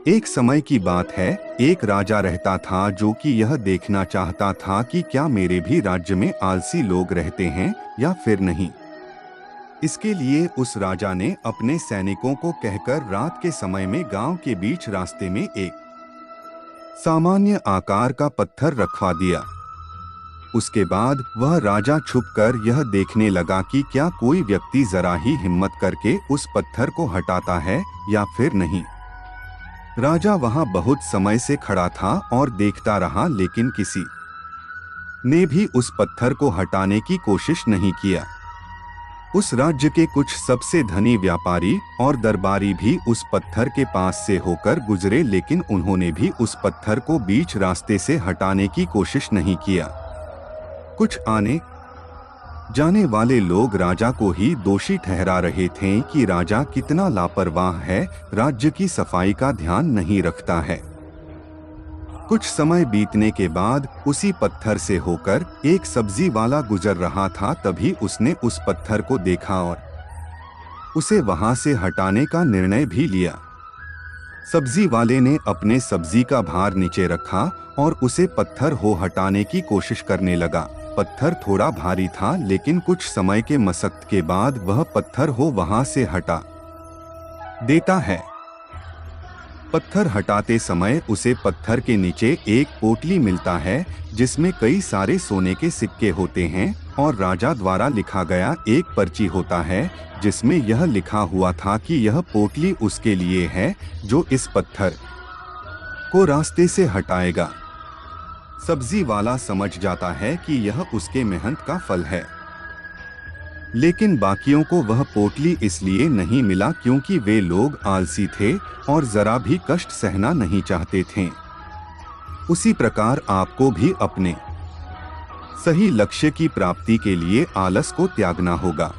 एक समय की बात है, एक राजा रहता था जो कि यह देखना चाहता था कि क्या मेरे भी राज्य में आलसी लोग रहते हैं या फिर नहीं। इसके लिए उस राजा ने अपने सैनिकों को कहकर रात के समय में गांव के बीच रास्ते में एक सामान्य आकार का पत्थर रखवा दिया। उसके बाद वह राजा छुपकर यह देखने लगा कि क्या कोई व्यक्ति जरा ही हिम्मत करके उस पत्थर को हटाता है या फिर नहीं। राजा वहां बहुत समय से खड़ा था और देखता रहा, लेकिन किसी ने भी उस पत्थर को हटाने की कोशिश नहीं किया। उस राज्य के कुछ सबसे धनी व्यापारी और दरबारी भी उस पत्थर के पास से होकर गुजरे, लेकिन उन्होंने भी उस पत्थर को बीच रास्ते से हटाने की कोशिश नहीं किया। कुछ आने जाने वाले लोग राजा को ही दोषी ठहरा रहे थे कि राजा कितना लापरवाह है, राज्य की सफाई का ध्यान नहीं रखता है। कुछ समय बीतने के बाद उसी पत्थर से होकर एक सब्जी वाला गुजर रहा था। तभी उसने उस पत्थर को देखा और उसे वहां से हटाने का निर्णय भी लिया। सब्जी वाले ने अपने सब्जी का भार नीचे रखा और उसे पत्थर हो हटाने की कोशिश करने लगा। पत्थर थोड़ा भारी था, लेकिन कुछ समय के मशक्कत के बाद वह पत्थर हो वहां से हटा देता है। पत्थर हटाते समय उसे पत्थर के नीचे एक पोटली मिलता है जिसमें कई सारे सोने के सिक्के होते हैं और राजा द्वारा लिखा गया एक पर्ची होता है जिसमें यह लिखा हुआ था कि यह पोटली उसके लिए है जो इस पत्थर को रास्ते से हटाएगा। सब्जी वाला समझ जाता है कि यह उसके मेहनत का फल है, लेकिन बाकियों को वह पोटली इसलिए नहीं मिला क्योंकि वे लोग आलसी थे और जरा भी कष्ट सहना नहीं चाहते थे। उसी प्रकार आपको भी अपने सही लक्ष्य की प्राप्ति के लिए आलस को त्यागना होगा।